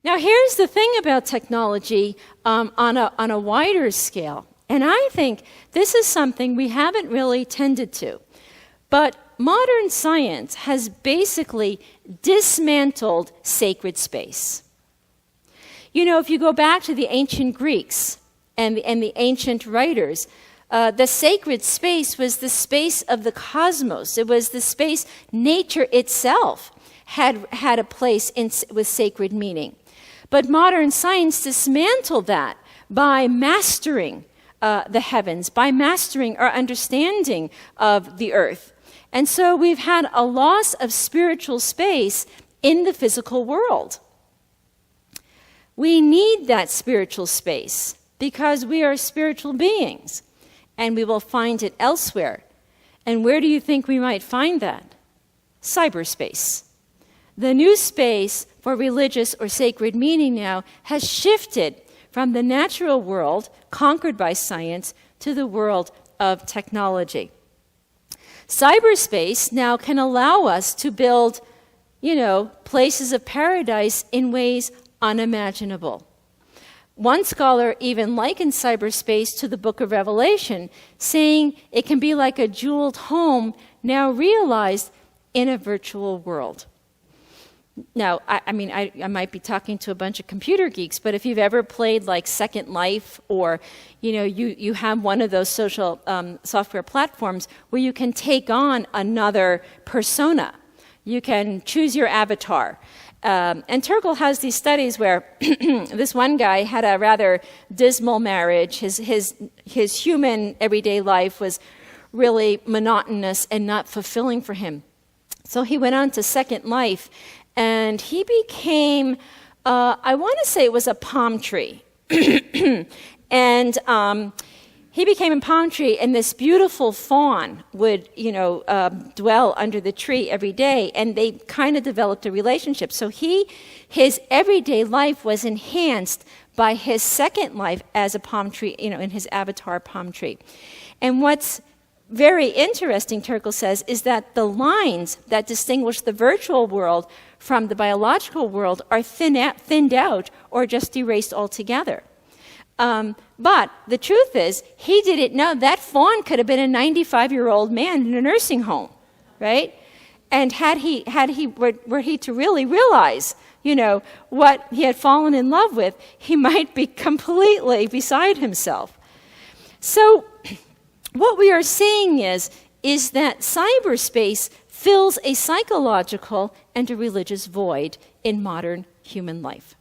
Now, here's the thing about technology on a wider scale. And I think this is something we haven't really tended to. But modern science has basically dismantled sacred space. You know, if you go back to the ancient Greeks and the ancient writers, the sacred space was the space of the cosmos. It was the space nature itself had a place with sacred meaning. But modern science dismantled that by mastering the heavens, by mastering our understanding of the earth. And so we've had a loss of spiritual space in the physical world. We need that spiritual space because we are spiritual beings, and we will find it elsewhere. And where do you think we might find that? Cyberspace. The new space for religious or sacred meaning now has shifted from the natural world, conquered by science, to the world of technology. Cyberspace now can allow us to build, places of paradise in ways unimaginable. One scholar even likened cyberspace to the book of Revelation, saying it can be like a jeweled home now realized in a virtual world. Now, I might be talking to a bunch of computer geeks, but if you've ever played like Second Life, or you have one of those social software platforms where you can take on another persona, you can choose your avatar. And Turkle has these studies where this one guy had a rather dismal marriage. His human everyday life was really monotonous and not fulfilling for him. So he went on to Second Life, and he became, I want to say it was a palm tree. And he became a palm tree, and this beautiful fawn would, dwell under the tree every day, and they kind of developed a relationship. So his everyday life was enhanced by his second life as a palm tree, in his avatar palm tree. And what's very interesting, Turkle says, is that the lines that distinguish the virtual world from the biological world are thinned out or just erased altogether. But the truth is, he didn't know that fawn could have been a 95-year-old man in a nursing home, right? And were he to really realize, what he had fallen in love with, he might be completely beside himself. So what we are seeing is that cyberspace fills a psychological and a religious void in modern human life.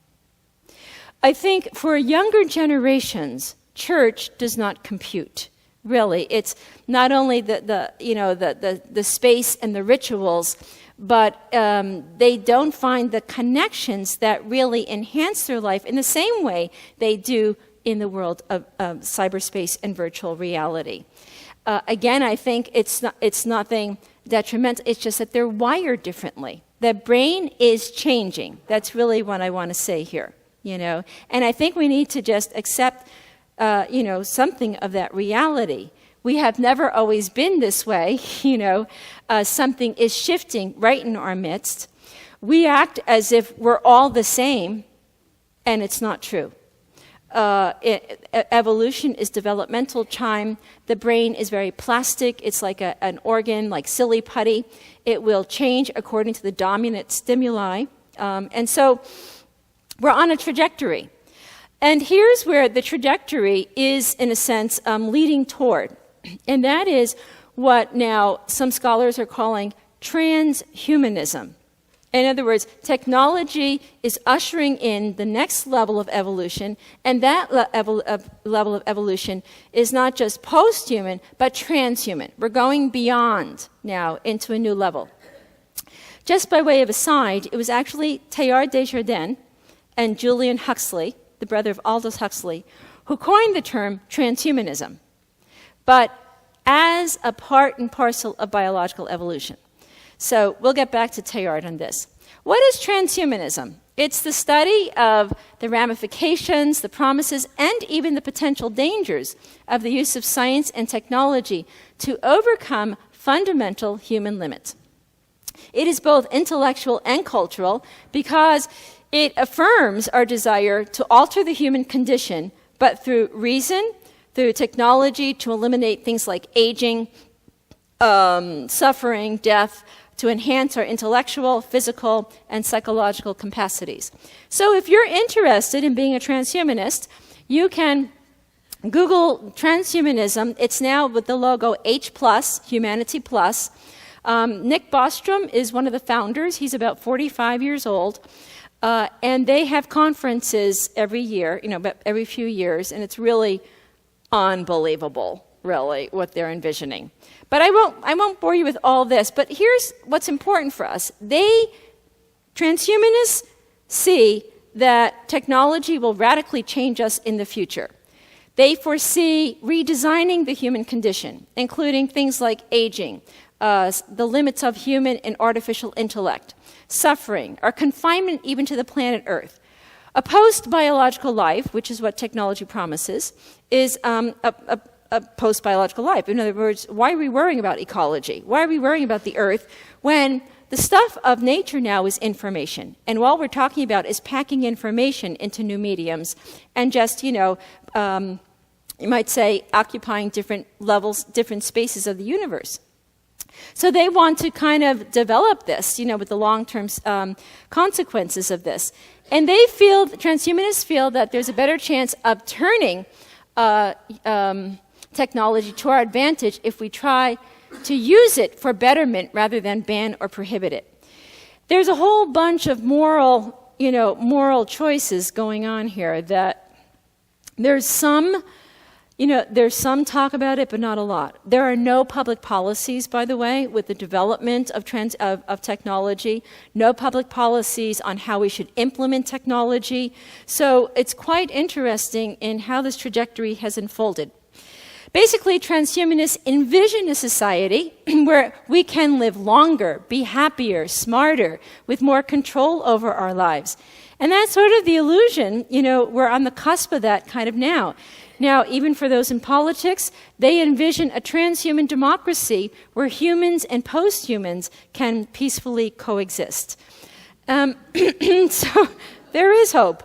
I think for younger generations, church does not compute. Really, it's not only the space and the rituals, but they don't find the connections that really enhance their life in the same way they do in the world of cyberspace and virtual reality. Again, I think it's nothing detrimental. It's just that they're wired differently. The brain is changing. That's really what I want to say here. And I think we need to just accept, something of that reality. We have never always been this way. Something is shifting right in our midst. We act as if we're all the same, and it's not true. Evolution is developmental time. The brain is very plastic. It's like an organ, like silly putty. It will change according to the dominant stimuli. And so we're on a trajectory. And here's where the trajectory is, in a sense, leading toward. And that is what now some scholars are calling transhumanism. In other words, technology is ushering in the next level of evolution, and that level of evolution is not just post-human, but transhuman. We're going beyond now into a new level. Just by way of aside, it was actually Teilhard de Chardin and Julian Huxley, the brother of Aldous Huxley, who coined the term transhumanism, but as a part and parcel of biological evolution. So we'll get back to Teilhard on this. What is transhumanism? It's the study of the ramifications, the promises, and even the potential dangers of the use of science and technology to overcome fundamental human limits. It is both intellectual and cultural because It affirms our desire to alter the human condition, but through reason, through technology to eliminate things like aging, suffering, death, to enhance our intellectual, physical, and psychological capacities. So if you're interested in being a transhumanist, you can Google transhumanism. It's now with the logo H+, Humanity Plus. Nick Bostrom is one of the founders. He's about 45 years old. And they have conferences every year, every few years, and it's really unbelievable, really, what they're envisioning. But I won't bore you with all this, but here's what's important for us. Transhumanists see that technology will radically change us in the future. They foresee redesigning the human condition, including things like aging, the limits of human and artificial intellect, suffering, our confinement even to the planet Earth. A post-biological life, which is what technology promises, is a post-biological life. In other words, why are we worrying about ecology? Why are we worrying about the Earth when the stuff of nature now is information? And all we're talking about is packing information into new mediums and just, you might say, occupying different levels, different spaces of the universe. So they want to kind of develop this, with the long-term consequences of this. And transhumanists feel that there's a better chance of turning technology to our advantage if we try to use it for betterment rather than ban or prohibit it. There's a whole bunch of moral choices going on here that there's some talk about it, but not a lot. There are no public policies, by the way, with the development of technology, no public policies on how we should implement technology. So it's quite interesting in how this trajectory has unfolded. Basically, transhumanists envision a society where we can live longer, be happier, smarter, with more control over our lives. And that's sort of the illusion, we're on the cusp of that kind of now. Now, even for those in politics, they envision a transhuman democracy where humans and post-humans can peacefully coexist. So there is hope.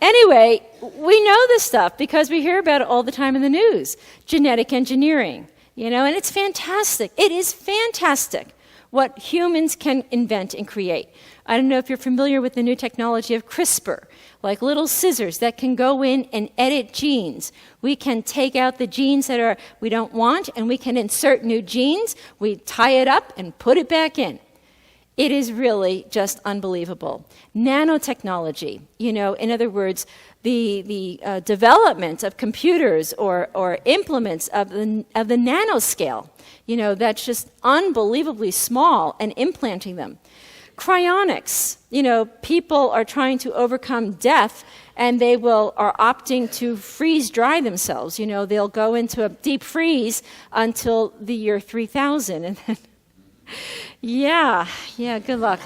Anyway, we know this stuff because we hear about it all the time in the news. Genetic engineering, and it's fantastic. It is fantastic what humans can invent and create. I don't know if you're familiar with the new technology of CRISPR, like little scissors that can go in and edit genes. We can take out the genes that we don't want, and we can insert new genes. We tie it up and put it back in. It is really just unbelievable. Nanotechnology, in other words, the development of computers or implements of the nanoscale, that's just unbelievably small, and implanting them. Cryonics, people are trying to overcome death, and they are opting to freeze dry themselves. They'll go into a deep freeze until the year 3000, and then yeah, good luck.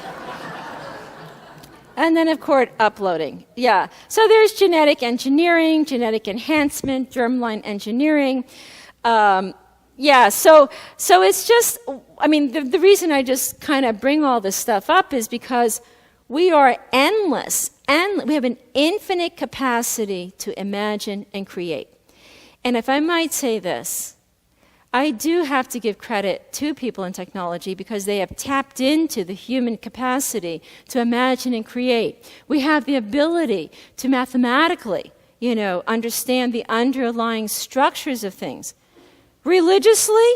And then, of course, uploading. Yeah. So there's genetic engineering, genetic enhancement, germline engineering. So it's just, the reason I just kind of bring all this stuff up is because we are endless, and we have an infinite capacity to imagine and create. And if I might say this, I do have to give credit to people in technology because they have tapped into the human capacity to imagine and create. We have the ability to mathematically, understand the underlying structures of things. Religiously,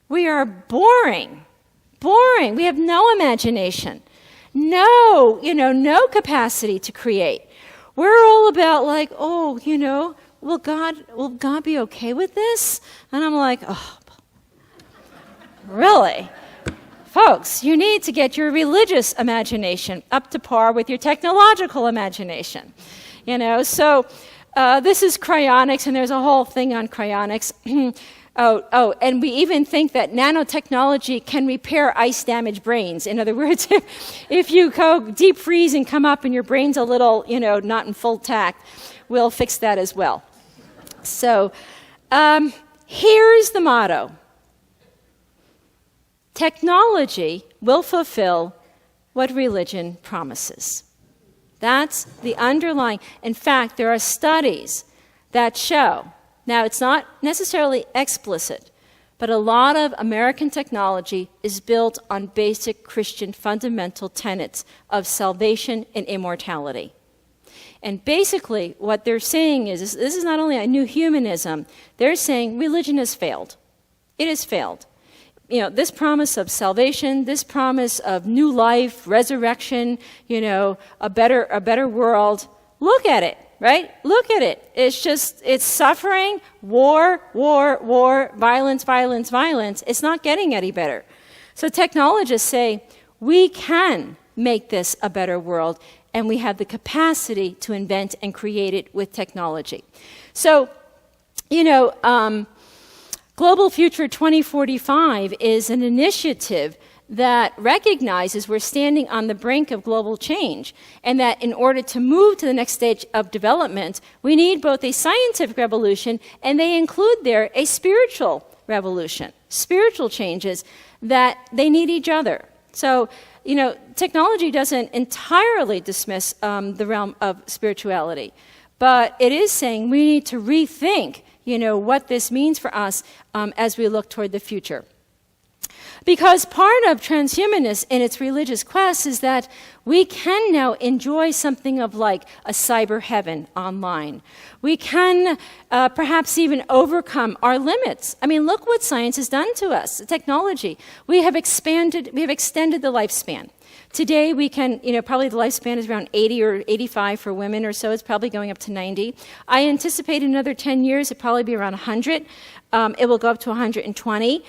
we are boring. We have no imagination, no capacity to create. We're all about will God be okay with this? And I'm like, oh, really? Folks, you need to get your religious imagination up to par with your technological imagination. So this is cryonics, and there's a whole thing on cryonics. And we even think that nanotechnology can repair ice-damaged brains. In other words, if you go deep freeze and come up and your brain's a little, not in full tact, we'll fix that as well. So here's the motto. Technology will fulfill what religion promises. That's the underlying. In fact, there are studies that show, now it's not necessarily explicit, but a lot of American technology is built on basic Christian fundamental tenets of salvation and immortality. And basically, what they're saying is this is not only a new humanism, they're saying religion has failed. It has failed. You know, this promise of salvation, this promise of new life, resurrection, you know, a better world, look at it, right? Look at it. It's suffering, war, violence, violence, violence. It's not getting any better. So technologists say, we can make this a better world, and we have the capacity to invent and create it with technology. So, you know, Global Future 2045 is an initiative that recognizes we're standing on the brink of global change, and that in order to move to the next stage of development, we need both a scientific revolution, and they include there a spiritual revolution, spiritual changes, that they need each other. So, you know, technology doesn't entirely dismiss the realm of spirituality, but it is saying we need to rethink, you know, what this means for us as we look toward the future. Because part of transhumanists in its religious quest is that we can now enjoy something of like a cyber heaven online. We can perhaps even overcome our limits. I mean, look what science has done to us, technology. We have extended the lifespan. Today we can, you know, probably the lifespan is around 80 or 85 for women or so. It's probably going up to 90. I anticipate in another 10 years it'll probably be around 100. It will go up to 120.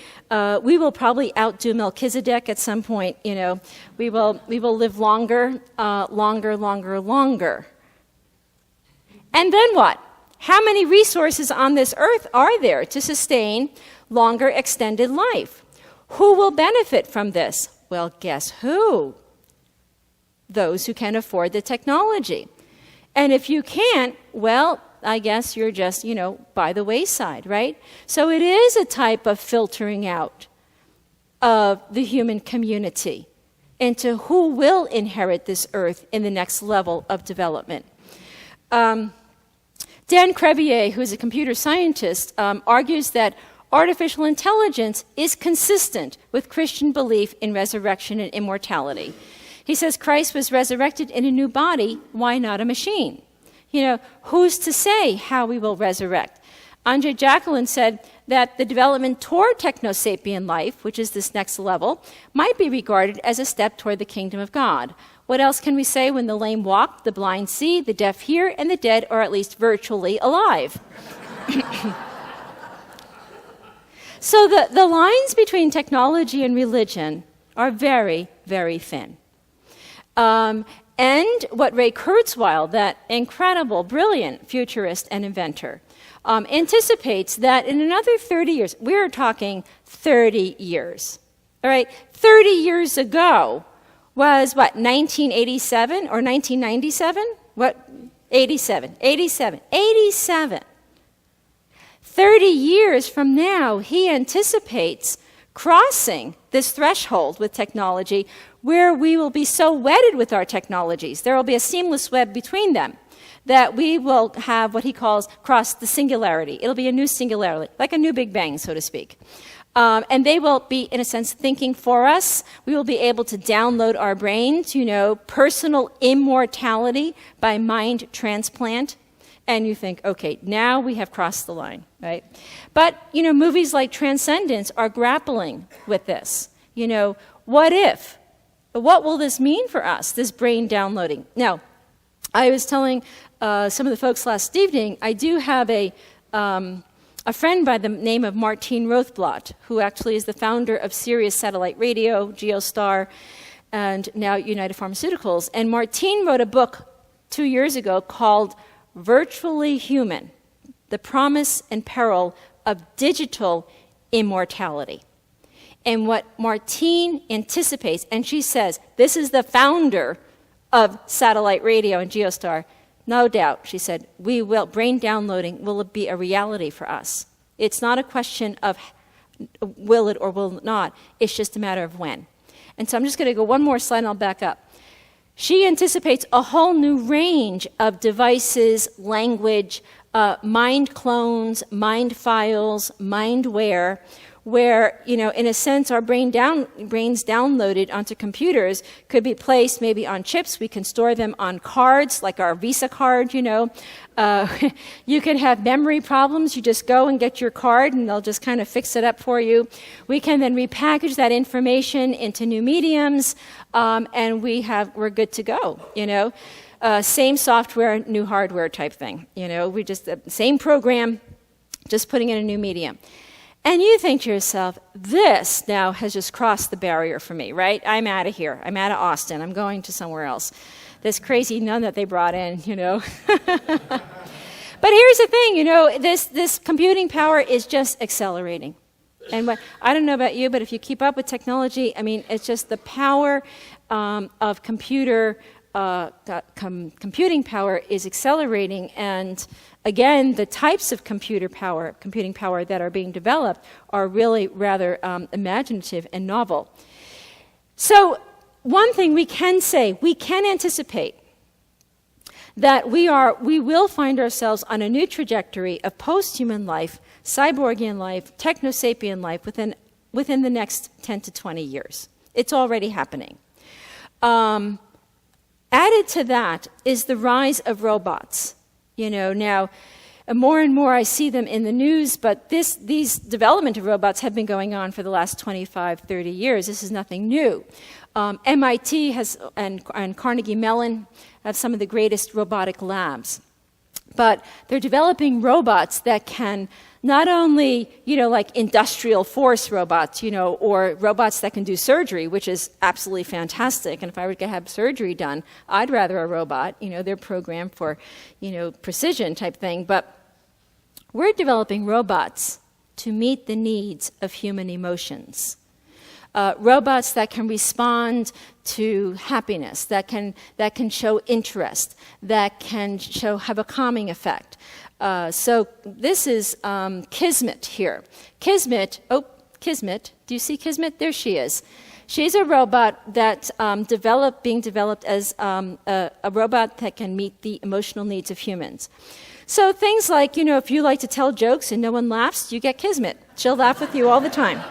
We will probably outdo Melchizedek at some point. You know, we will live longer. And then what? How many resources on this earth are there to sustain longer extended life? Who will benefit from this? Well, guess who? Those who can afford the technology. And if you can't, well, I guess you're just, you know, by the wayside, right? So it is a type of filtering out of the human community into who will inherit this earth in the next level of development. Dan Crevier, who is a computer scientist, argues that artificial intelligence is consistent with Christian belief in resurrection and immortality. He says Christ was resurrected in a new body, why not a machine? You know, who's to say how we will resurrect? Andre Jacqueline said that the development toward technosapien life, which is this next level, might be regarded as a step toward the kingdom of God. What else can we say when the lame walk, the blind see, the deaf hear, and the dead are at least virtually alive? So the lines between technology and religion are very, very thin. And what Ray Kurzweil, that incredible, brilliant futurist and inventor, anticipates that in another 30 years, we're talking 30 years, all right? 30 years ago was, what, 1987 or 1997? What? 87. 30 years from now, he anticipates crossing this threshold with technology where we will be so wedded with our technologies, there will be a seamless web between them, that we will have what he calls cross the singularity. It'll be a new singularity, like a new Big Bang, so to speak. And they will be, in a sense, thinking for us. We will be able to download our brains, you know, personal immortality by mind transplant. And you think, okay, now we have crossed the line, right? But, you know, movies like Transcendence are grappling with this. You know, what if? What will this mean for us, this brain downloading? Now, I was telling some of the folks last evening, I do have a friend by the name of Martine Rothblatt, who actually is the founder of Sirius Satellite Radio, Geostar, and now United Pharmaceuticals. And Martine wrote a book 2 years ago called Virtually Human, The Promise and Peril of Digital Immortality. And what Martine anticipates, and she says, this is the founder of satellite radio and Geostar, no doubt, she said, brain downloading will be a reality for us. It's not a question of will it or will it not, it's just a matter of when. And so I'm just going to go one more slide and I'll back up. She anticipates a whole new range of devices, language, mind clones, mind files, mindware, where, in a sense, our brains downloaded onto computers could be placed maybe on chips. We can store them on cards, like our Visa card, You can have memory problems. You just go and get your card, and they'll just kind of fix it up for you. We can then repackage that information into new mediums, and we're good to go, Same software, new hardware type thing. We just, the same program, just putting in a new medium. And you think to yourself, this now has just crossed the barrier for me, right? I'm out of here. I'm out of Austin. I'm going to somewhere else. This crazy nun that they brought in, But here's the thing, this computing power is just accelerating. And I don't know about you, but if you keep up with technology, it's just the power of computing power is accelerating. And again, the types of computing power that are being developed are really rather imaginative and novel. So one thing we can say, we can anticipate that we will find ourselves on a new trajectory of post-human life, cyborgian life, technosapien life within the next 10 to 20 years. It's already happening. Added to that is the rise of robots. Now, more and more I see them in the news, but these development of robots have been going on for the last 25, 30 years. This is nothing new. MIT and Carnegie Mellon have some of the greatest robotic labs. But they're developing robots that can not only, like industrial force robots, or robots that can do surgery, which is absolutely fantastic. And if I were to have surgery done, I'd rather a robot. They're programmed for, precision type thing. But we're developing robots to meet the needs of human emotions. Robots that can respond to happiness, that can show interest, that can have a calming effect. So this is Kismet here. Kismet, do you see Kismet? There she is. She's a robot that's being developed as a robot that can meet the emotional needs of humans. So things like, if you like to tell jokes and no one laughs, you get Kismet. She'll laugh with you all the time.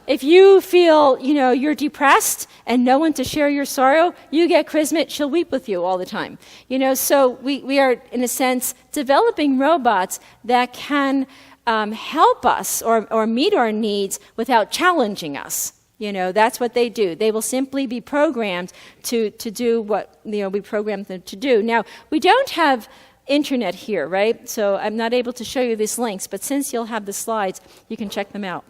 If you feel, you're depressed and no one to share your sorrow, you get Kismet. She'll weep with you all the time. So we are, in a sense, developing robots that can help us or meet our needs without challenging us. That's what they do. They will simply be programmed to do what, we programmed them to do. Now, we don't have internet here, right? So I'm not able to show you these links, but since you'll have the slides, you can check them out.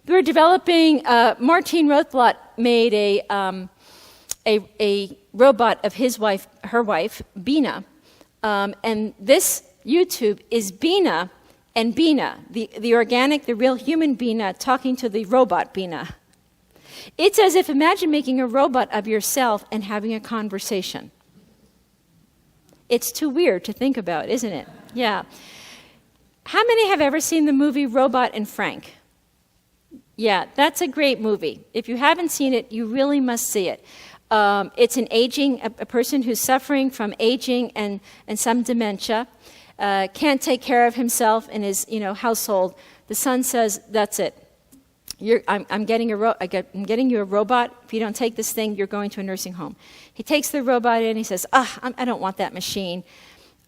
We're developing, Martine Rothblatt made a robot of her wife, Bina. And this YouTube is Bina and Bina, the organic, the real human Bina talking to the robot Bina. It's as if, imagine making a robot of yourself and having a conversation. It's too weird to think about, isn't it? Yeah. How many have ever seen the movie Robot and Frank? Yeah, that's a great movie. If you haven't seen it, you really must see it. It's a person who's suffering from aging and some dementia, can't take care of himself in his household. The son says, "That's it. I'm getting you a robot. If you don't take this thing, you're going to a nursing home." He takes the robot in. He says, "I don't want that machine."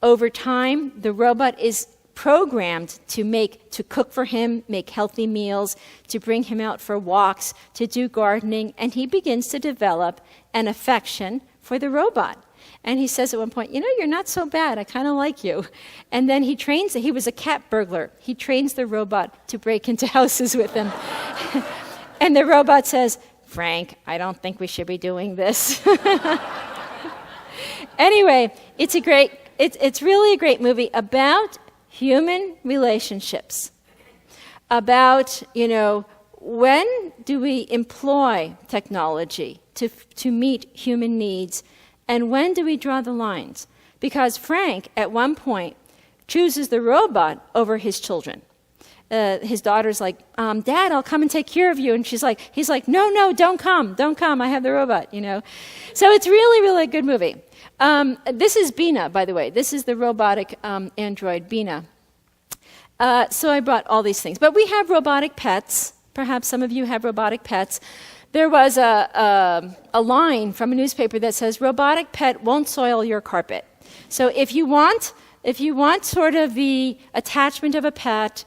Over time, the robot is programmed to cook for him, make healthy meals, to bring him out for walks, to do gardening, and he begins to develop an affection for the robot. And he says at one point, "You're not so bad, I kind of like you." And then he was a cat burglar. He trains the robot to break into houses with him. And the robot says, "Frank, I don't think we should be doing this." Anyway, it's really a great movie about human relationships, about, when do we employ technology to meet human needs, and when do we draw the lines? Because Frank, at one point, chooses the robot over his children. his daughter's like, Dad, I'll come and take care of you. And he's like, no, don't come. I have the robot, So it's really, really a good movie. This is Bina, by the way. This is the robotic android, Bina. So I brought all these things. But we have robotic pets. Perhaps some of you have robotic pets. There was a line from a newspaper that says, robotic pet won't soil your carpet. So if you want sort of the attachment of a pet,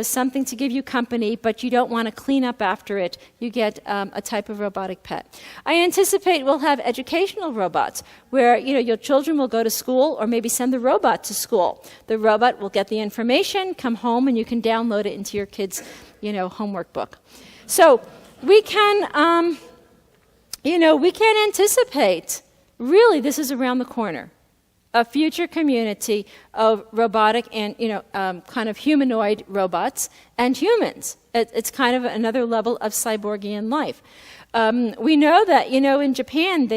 something to give you company, but you don't want to clean up after it, you get a type of robotic pet. I anticipate we'll have educational robots where, your children will go to school or maybe send the robot to school. The robot will get the information, come home, and you can download it into your kids' homework book. So we can, we can anticipate, really, this is around the corner, a future community of robotic and, kind of humanoid robots and humans. It's kind of another level of cyborgian life. We know that, in Japan,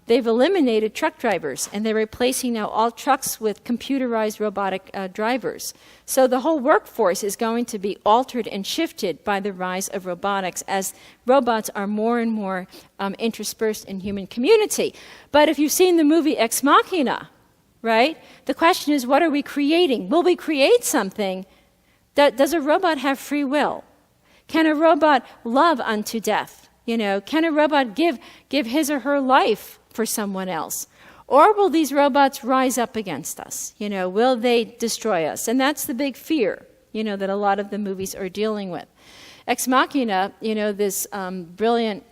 they've eliminated truck drivers, and they're replacing now all trucks with computerized robotic drivers. So the whole workforce is going to be altered and shifted by the rise of robotics as robots are more and more interspersed in human community. But if you've seen the movie Ex Machina, right, the question is, what are we creating? Will we create something? Does a robot have free will? Can a robot love unto death? Can a robot give his or her life for someone else? Or will these robots rise up against us? Will they destroy us? And that's the big fear, that a lot of the movies are dealing with. Ex Machina, this brilliant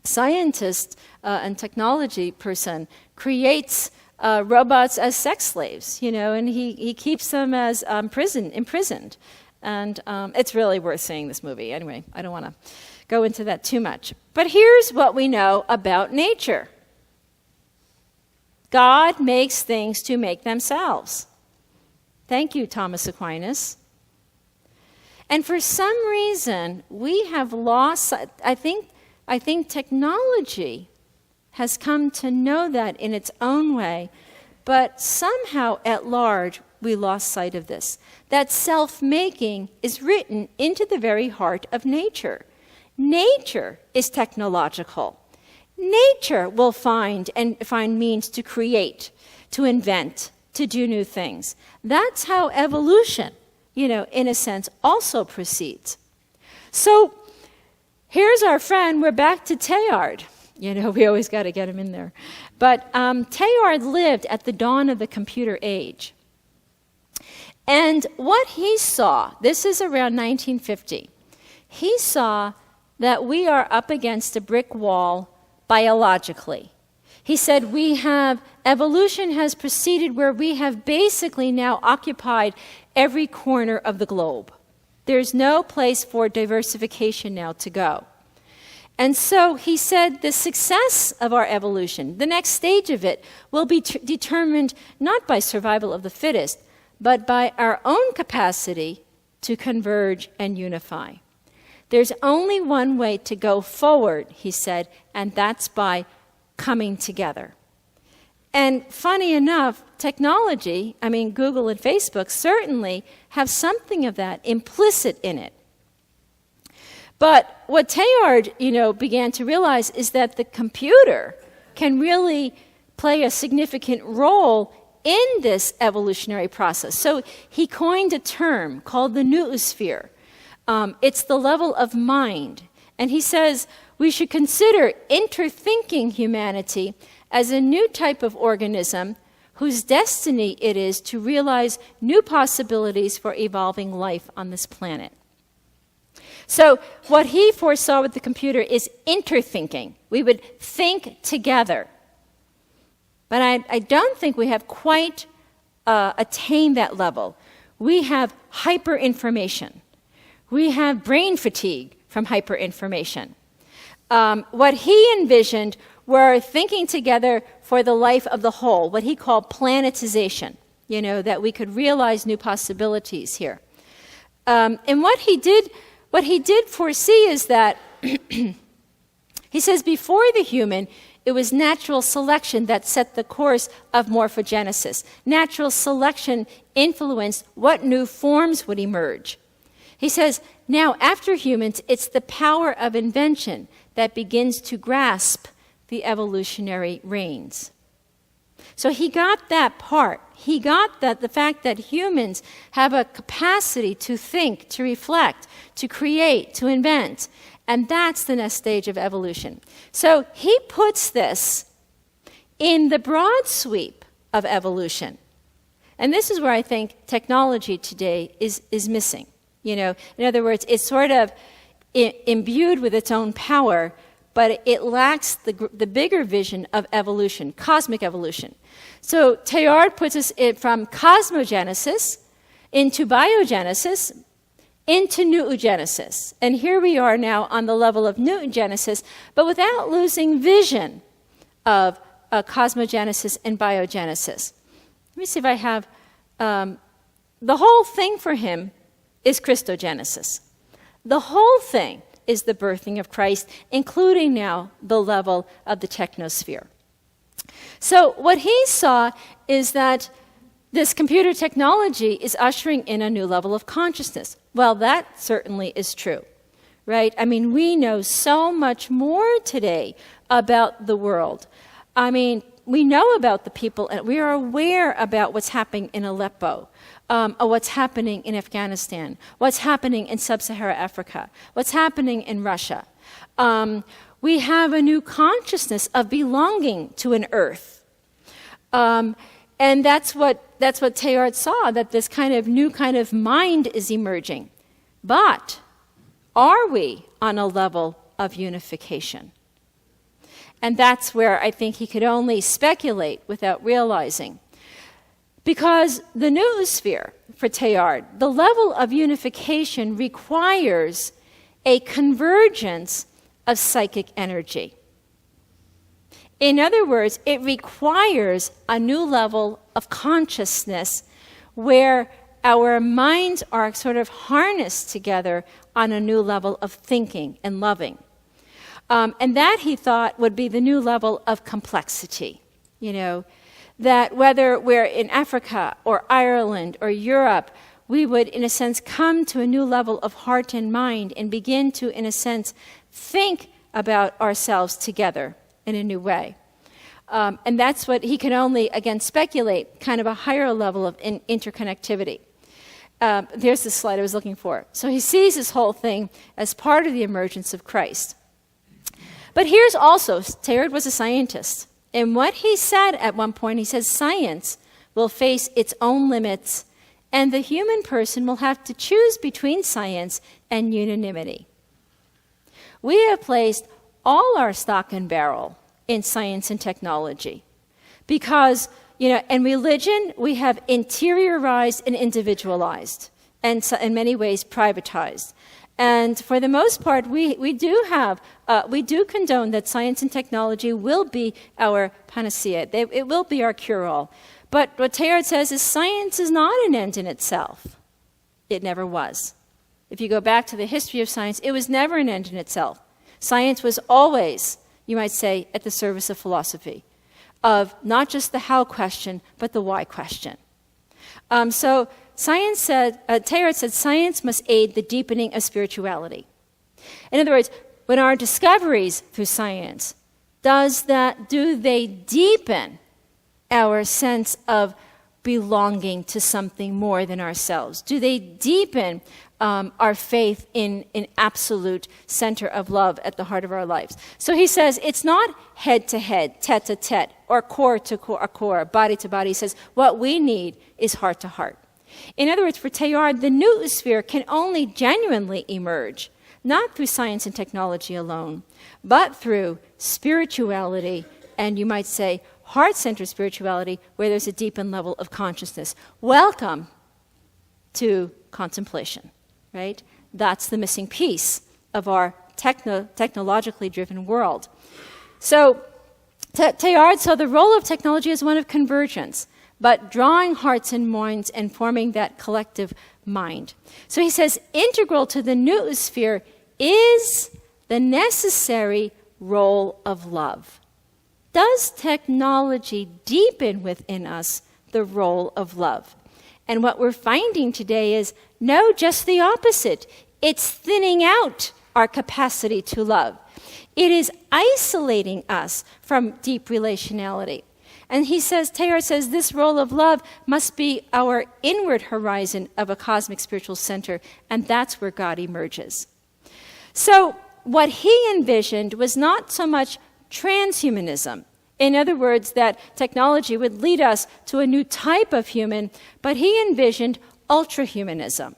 scientist and technology person creates robots as sex slaves, and he keeps them as imprisoned. And it's really worth seeing this movie. Anyway, I don't want to go into that too much. But here's what we know about nature. God makes things to make themselves. Thank you, Thomas Aquinas. And for some reason, we have lost, I think technology has come to know that in its own way, but somehow at large, we lost sight of this. That self-making is written into the very heart of nature. Nature is technological. Nature will find means to create, to invent, to do new things. That's how evolution, in a sense, also proceeds. So here's our friend. We're back to Teilhard. We always got to get him in there. But Teilhard lived at the dawn of the computer age. And what he saw, this is around 1950, he saw that we are up against a brick wall biologically. He said evolution has proceeded where we have basically now occupied every corner of the globe. There's no place for diversification now to go. And so he said the success of our evolution, the next stage of it, will be determined not by survival of the fittest, but by our own capacity to converge and unify. There's only one way to go forward, he said, and that's by coming together. And funny enough, technology, Google and Facebook certainly have something of that implicit in it. But what Teilhard, began to realize is that the computer can really play a significant role in this evolutionary process. So he coined a term called the noosphere. It's the level of mind. And he says we should consider interthinking humanity as a new type of organism whose destiny it is to realize new possibilities for evolving life on this planet. So what he foresaw with the computer is interthinking. We would think together. But I don't think we have quite attained that level. We have hyperinformation. We have brain fatigue from hyperinformation. What he envisioned were thinking together for the life of the whole, what he called planetization, that we could realize new possibilities here. And what he did foresee is that, he says, before the human, It was natural selection that set the course of morphogenesis. Natural selection influenced what new forms would emerge. He says, now after humans, it's the power of invention that begins to grasp the evolutionary reins. So he got that part. He got that the fact that humans have a capacity to think, to reflect, to create, to invent. And that's the next stage of evolution. So he puts this in the broad sweep of evolution. And this is where I think technology today is missing. You know, in other words, it's sort of imbued with its own power, but it lacks the bigger vision of evolution, cosmic evolution. So Teilhard puts us from cosmogenesis into biogenesis into noogenesis. And here we are now on the level of noogenesis, but without losing vision of cosmogenesis and biogenesis. Let me see if I have... the whole thing for him is Christogenesis. The whole thing is the birthing of Christ, including now the level of the technosphere. So what he saw is that this computer technology is ushering in a new level of consciousness. Well, that certainly is true, right? I mean, we know so much more today about the world. I mean, we know about the people, and we are aware about what's happening in Aleppo, what's happening in Afghanistan, what's happening in sub-Saharan Africa, what's happening in Russia. We have a new consciousness of belonging to an earth. And that's what Teilhard saw, that this kind of new kind of mind is emerging. But are we on a level of unification? And that's where I think he could only speculate without realizing. Because the noosphere, for Teilhard, the level of unification requires a convergence of psychic energy. In other words, it requires a new level of consciousness where our minds are sort of harnessed together on a new level of thinking and loving. And that, he thought, would be the new level of complexity. You know, that whether we're in Africa or Ireland or Europe, we would, in a sense, come to a new level of heart and mind and begin to, in a sense, think about ourselves together in a new way. And that's what he can only, again, speculate, kind of a higher level of interconnectivity. There's the slide I was looking for. So he sees this whole thing as part of the emergence of Christ. But here's also, Teilhard was a scientist. And what he said at one point, he says, science will face its own limits, and the human person will have to choose between science and unanimity. We have placed all our stock and barrel in science and technology because, you know, in religion, we have interiorized and individualized, and so in many ways privatized. And for the most part, we do condone that science and technology will be our panacea. It will be our cure-all. But what Teilhard says is science is not an end in itself. It never was. If you go back to the history of science, it was never an end in itself. Science was always, you might say, at the service of philosophy, of not just the how question, but the why question. So science said, Teilhard said, science must aid the deepening of spirituality. In other words, when our discoveries through science, do they deepen our sense of belonging to something more than ourselves? Do they deepen our faith in an absolute center of love at the heart of our lives? So he says it's not head-to-head, tete-a-tete, or core-to-core, body-to-body. He says what we need is heart-to-heart. In other words, for Teilhard, the noosphere can only genuinely emerge, not through science and technology alone, but through spirituality, and you might say heart-centered spirituality, where there's a deepened level of consciousness. Welcome to contemplation, right? That's the missing piece of our technologically driven world. So Teilhard saw the role of technology as one of convergence, but drawing hearts and minds and forming that collective mind. So he says integral to the noosphere is the necessary role of love. does technology deepen within us the role of love? And what we're finding today is, no, just the opposite. It's thinning out our capacity to love. It is isolating us from deep relationality. And Teilhard says, this role of love must be our inward horizon of a cosmic spiritual center, and that's where God emerges. So what he envisioned was not so much transhumanism. In other words, that technology would lead us to a new type of human, but he envisioned ultrahumanism,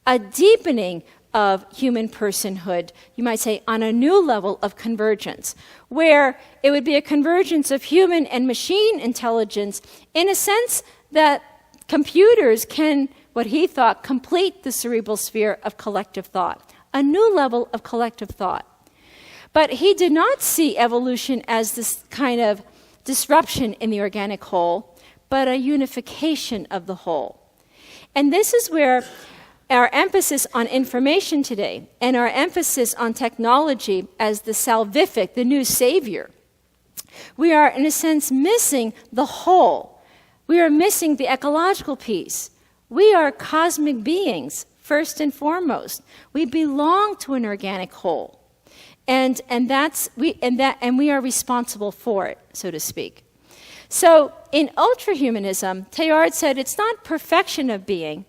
a deepening of human personhood, you might say, on a new level of convergence, where it would be a convergence of human and machine intelligence in a sense that computers can, what he thought, complete the cerebral sphere of collective thought, a new level of collective thought. But he did not see evolution as this kind of disruption in the organic whole, but a unification of the whole. And this is where our emphasis on information today and our emphasis on technology as the salvific, the new savior, we are, in a sense, missing the whole. We are missing the ecological piece. We are cosmic beings, first and foremost. We belong to an organic whole. And we are responsible for it, so to speak. So in ultrahumanism, Teilhard said it's not perfection of being,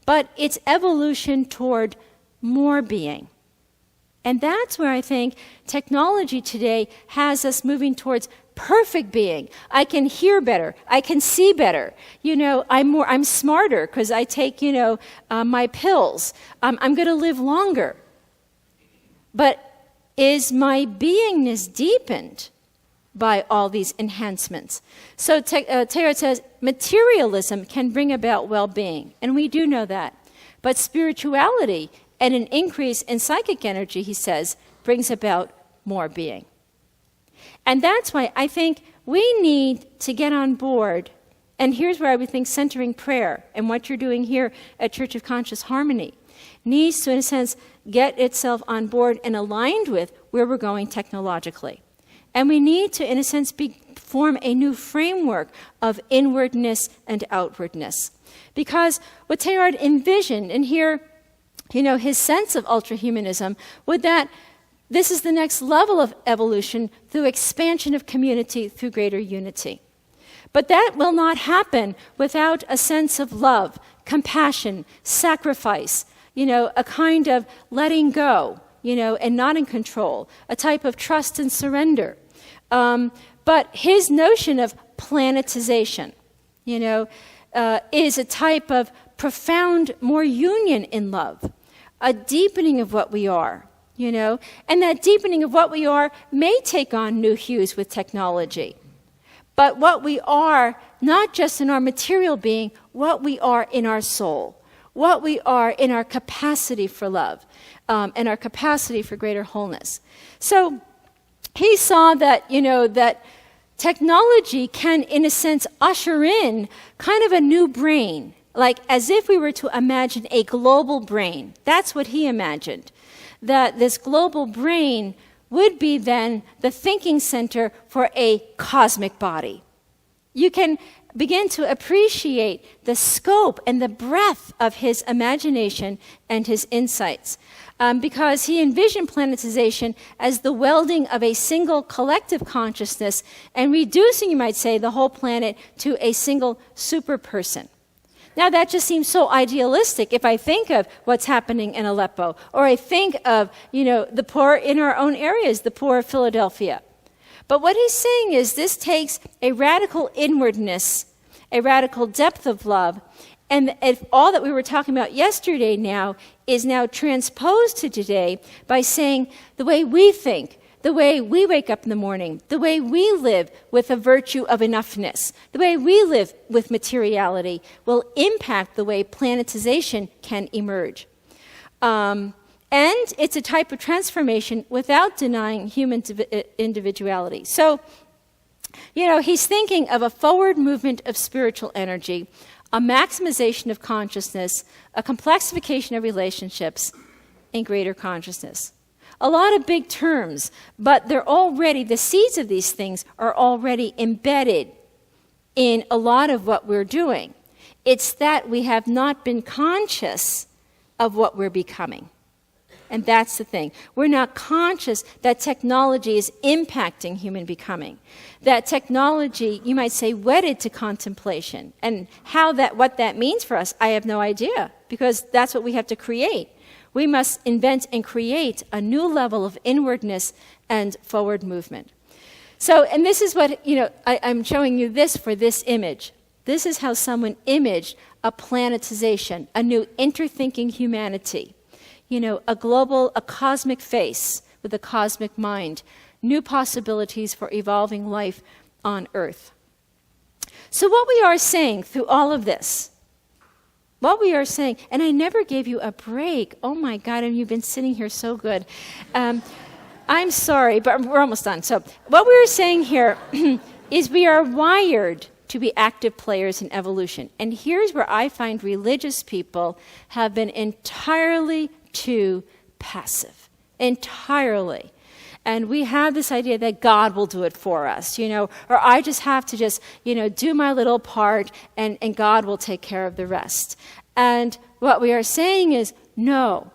but it's evolution toward more being. And that's where I think technology today has us moving towards perfect being. I can hear better. I can see better. I'm smarter because I take, my pills. I'm going to live longer. But is my beingness deepened by all these enhancements? So Teilhard says materialism can bring about well-being, and we do know that. But spirituality and an increase in psychic energy, he says, brings about more being. And that's why I think we need to get on board, and here's where I would think centering prayer and what you're doing here at Church of Conscious Harmony needs to, in a sense, get itself on board and aligned with where we're going technologically. And we need to, in a sense, form a new framework of inwardness and outwardness. Because what Teilhard envisioned, and here, his sense of ultrahumanism, would that this is the next level of evolution through expansion of community, through greater unity. But that will not happen without a sense of love, compassion, sacrifice, a kind of letting go, and not in control, a type of trust and surrender. But his notion of planetization, is a type of profound, more union in love, a deepening of what we are, and that deepening of what we are may take on new hues with technology. But what we are, not just in our material being, what we are in our soul, what we are in our capacity for love, and our capacity for greater wholeness. So he saw that, that technology can, in a sense, usher in kind of a new brain, like as if we were to imagine a global brain. That's what he imagined, that this global brain would be then the thinking center for a cosmic body. You can begin to appreciate the scope and the breadth of his imagination and his insights, because he envisioned planetization as the welding of a single collective consciousness and reducing, you might say, the whole planet to a single super person. Now that just seems so idealistic if I think of what's happening in Aleppo, or I think of, the poor in our own areas, the poor of Philadelphia. But what he's saying is this takes a radical inwardness, a radical depth of love, and if all that we were talking about yesterday now is now transposed to today by saying the way we think, the way we wake up in the morning, the way we live with a virtue of enoughness, the way we live with materiality will impact the way planetization can emerge. And it's a type of transformation without denying human individuality. So, he's thinking of a forward movement of spiritual energy, a maximization of consciousness, a complexification of relationships, and greater consciousness. a lot of big terms, but they're already, the seeds of these things are already embedded in a lot of what we're doing. It's that we have not been conscious of what we're becoming. And that's the thing. We're not conscious that technology is impacting human becoming. That technology, you might say, wedded to contemplation. And what that means for us, I have no idea, because that's what we have to create. We must invent and create a new level of inwardness and forward movement. So, and this is what, I'm showing you this for this image. This is how someone imaged a planetization, a new interthinking humanity. A cosmic face with a cosmic mind, new possibilities for evolving life on Earth. So what we are saying through all of this, and I never gave you a break. Oh my God, and you've been sitting here so good. I'm sorry, but we're almost done. So what we're saying here is we are wired to be active players in evolution. And here's where I find religious people have been entirely too passive, entirely. And we have this idea that God will do it for us, or I just have to do my little part and God will take care of the rest. And what we are saying is, no,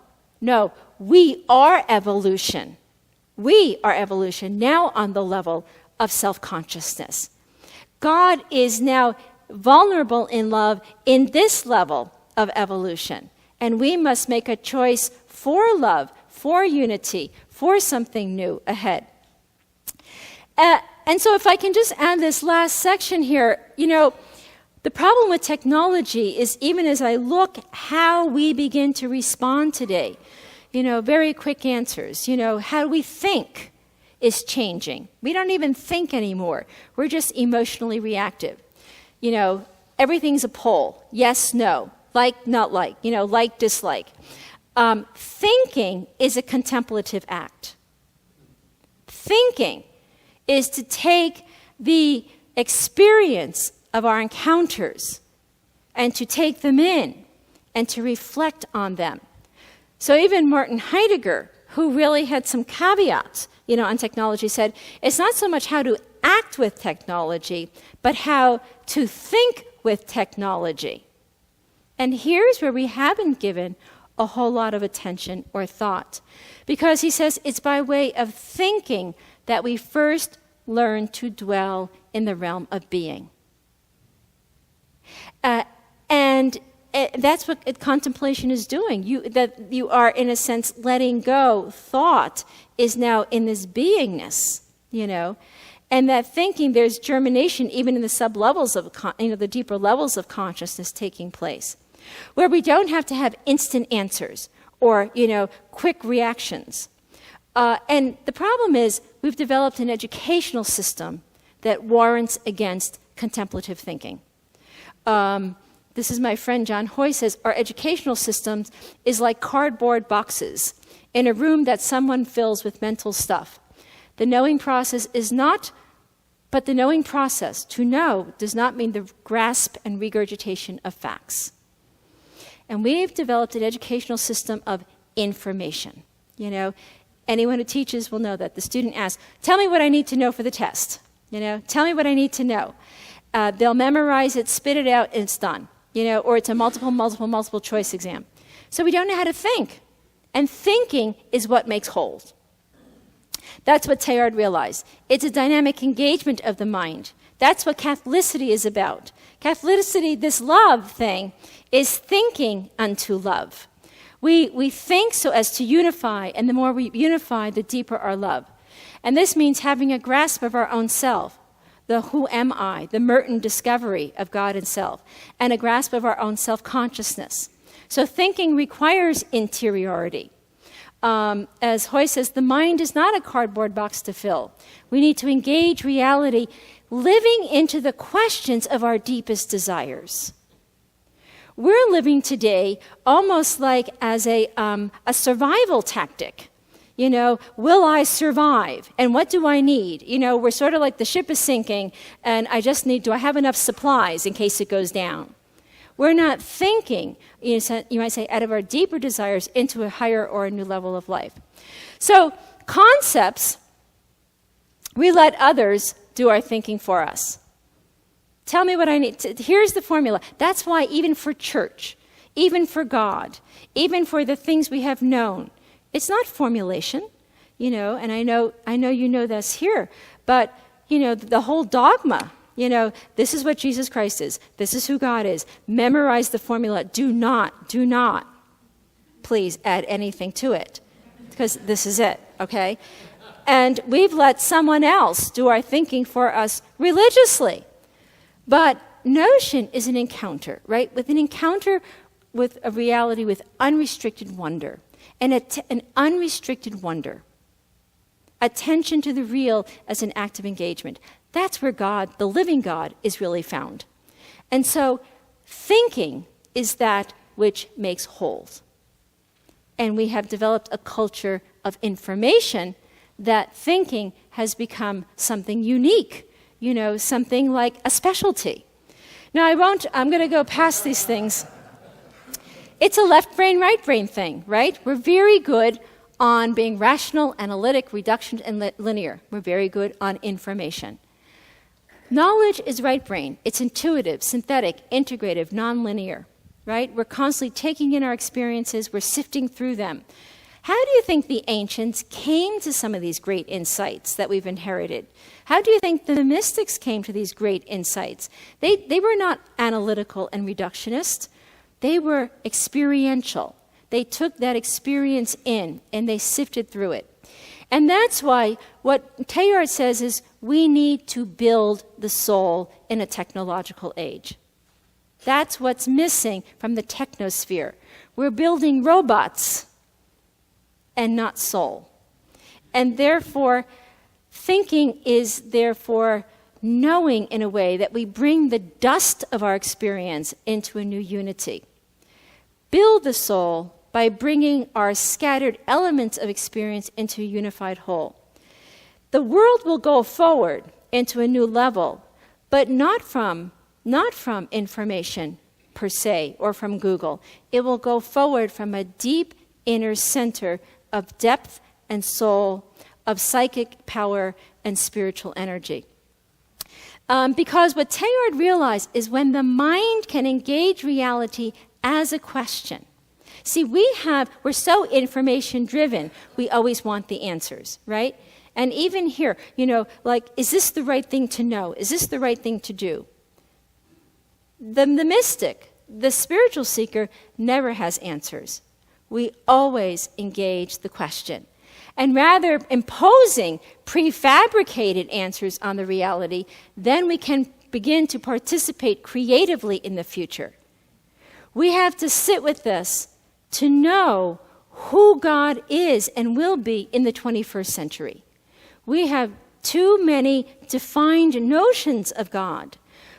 we are evolution. We are evolution now on the level of self-consciousness. God is now vulnerable in love in this level of evolution. And we must make a choice for love, for unity, for something new ahead. And so if I can just add this last section here, the problem with technology is even as I look how we begin to respond today, very quick answers, how we think is changing. We don't even think anymore. We're just emotionally reactive. Everything's a poll, yes, no. Like, not like, like, dislike. Thinking is a contemplative act. Thinking is to take the experience of our encounters and to take them in and to reflect on them. So even Martin Heidegger, who really had some caveats, on technology, said it's not so much how to act with technology, but how to think with technology. And here's where we haven't given a whole lot of attention or thought. Because he says it's by way of thinking that we first learn to dwell in the realm of being. And that's what contemplation is doing. You are, in a sense, letting go. Thought is now in this beingness, And that thinking, there's germination even in the sub-levels of, the deeper levels of consciousness taking place, where we don't have to have instant answers or, quick reactions. And the problem is we've developed an educational system that warrants against contemplative thinking. This is my friend John Hoy says, our educational system is like cardboard boxes in a room that someone fills with mental stuff. The knowing process is not, but the knowing process, to know, does not mean the grasp and regurgitation of facts. And we've developed an educational system of information. Anyone who teaches will know that. The student asks, tell me what I need to know for the test. Tell me what I need to know. They'll memorize it, spit it out, and it's done. Or it's a multiple choice exam. So we don't know how to think. And thinking is what makes whole. That's what Teilhard realized. It's a dynamic engagement of the mind. That's what Catholicity is about. Catholicity, this love thing, is thinking unto love. We think so as to unify, and the more we unify, the deeper our love. And this means having a grasp of our own self, the who am I, the Merton discovery of God and self, and a grasp of our own self-consciousness. So thinking requires interiority. As Hoy says, the mind is not a cardboard box to fill. We need to engage reality, living into the questions of our deepest desires. We're living today almost like as a survival tactic. Will I survive? And what do I need? We're sort of like the ship is sinking, and do I have enough supplies in case it goes down? We're not thinking, you might say, out of our deeper desires into a higher or a new level of life. So concepts, we let others do our thinking for us. Tell me what I need. Here's the formula. That's why even for church, even for God, even for the things we have known, it's not formulation, and I know you know this here, but, the whole dogma, this is what Jesus Christ is. This is who God is. Memorize the formula. Do not, please add anything to it, because this is it, okay? And we've let someone else do our thinking for us religiously. But notion is an encounter, right? With an encounter with a reality with unrestricted wonder. And an unrestricted wonder. Attention to the real as an act of engagement. That's where God, the living God, is really found. And so thinking is that which makes wholes. And we have developed a culture of information that thinking has become something unique, something like a specialty. Now I'm going to go past these things. It's a left brain, right brain thing, right? We're very good on being rational, analytic, reduction, and linear. We're very good on information. Knowledge is right brain. It's intuitive, synthetic, integrative, nonlinear, right? We're constantly taking in our experiences. We're sifting through them. How do you think the ancients came to some of these great insights that we've inherited? How do you think the mystics came to these great insights? They were not analytical and reductionist. They were experiential. They took that experience in and they sifted through it. And that's why what Teilhard says is we need to build the soul in a technological age. That's what's missing from the technosphere. We're building robots and not soul. And therefore, thinking is therefore knowing in a way that we bring the dust of our experience into a new unity. Build the soul by bringing our scattered elements of experience into a unified whole. The world will go forward into a new level, but not from information per se or from Google. It will go forward from a deep inner center of depth and soul, of psychic power and spiritual energy. Because what Teilhard realized is when the mind can engage reality as a question. See, we're so information driven, we always want the answers, right? And even here, is this the right thing to know? Is this the right thing to do? The mystic, the spiritual seeker, never has answers. We always engage the question. And rather imposing prefabricated answers on the reality, then we can begin to participate creatively in the future. We have to sit with this to know who God is and will be in the 21st century. We have too many defined notions of God.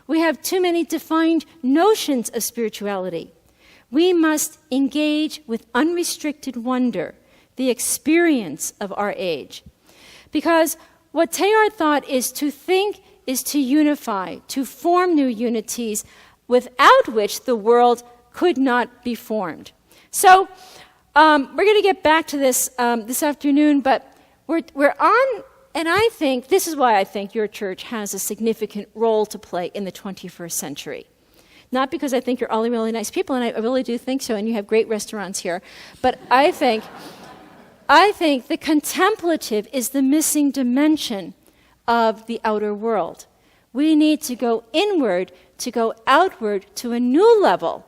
We have too many defined notions of spirituality. We must engage with unrestricted wonder, the experience of our age. Because what Teilhard thought is to think is to unify, to form new unities without which the world could not be formed. So we're going to get back to this this afternoon, but we're on, and I think, this is why I think your church has a significant role to play in the 21st century. Not because I think you're all really nice people, and I really do think so, and you have great restaurants here, but I think the contemplative is the missing dimension of the outer world. We need to go inward, to go outward to a new level,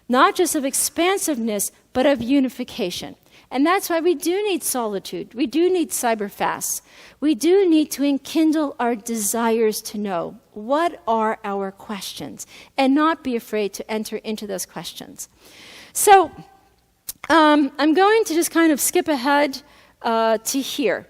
not just of expansiveness, but of unification. And that's why we do need solitude. We do need cyber fasts. We do need to enkindle our desires to know what are our questions and not be afraid to enter into those questions. So I'm going to just kind of skip ahead to here.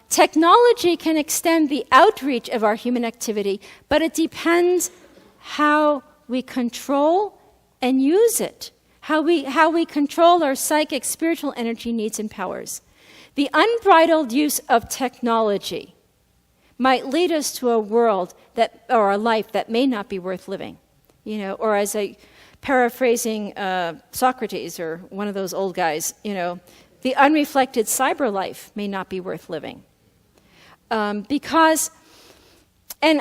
Technology can extend the outreach of our human activity, but it depends how we control and use it, how we control our psychic, spiritual energy needs and powers. The unbridled use of technology might lead us to a world or a life that may not be worth living, or as paraphrasing Socrates or one of those old guys, the unreflected cyber life may not be worth living. Because, and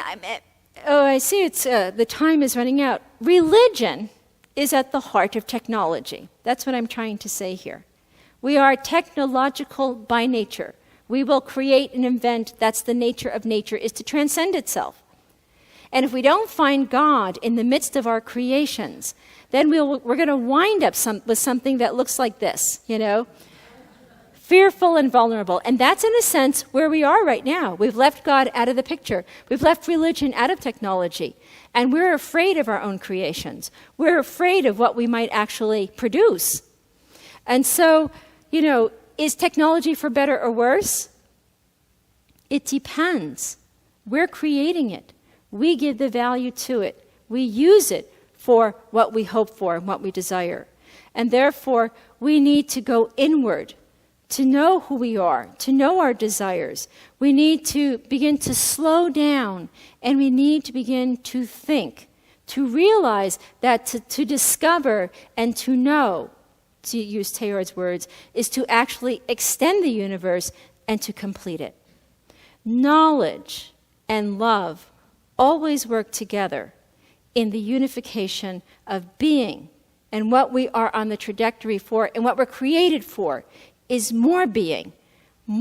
I see it's the time is running out. Religion is at the heart of technology. That's what I'm trying to say here. We are technological by nature. We will create and invent. That's the nature of nature, is to transcend itself. And if we don't find God in the midst of our creations, then we're going to wind up with something that looks like this, fearful and vulnerable. And that's, in a sense, where we are right now. We've left God out of the picture. We've left religion out of technology. And we're afraid of our own creations. We're afraid of what we might actually produce. And so, is technology for better or worse? It depends. We're creating it. We give the value to it. We use it for what we hope for and what we desire. And therefore, we need to go inward to know who we are, to know our desires. We need to begin to slow down, and we need to begin to think, to realize that to discover and to know, to use Teilhard's words, is to actually extend the universe and to complete it. Knowledge and love always work together in the unification of being, and what we are on the trajectory for and what we're created for is more being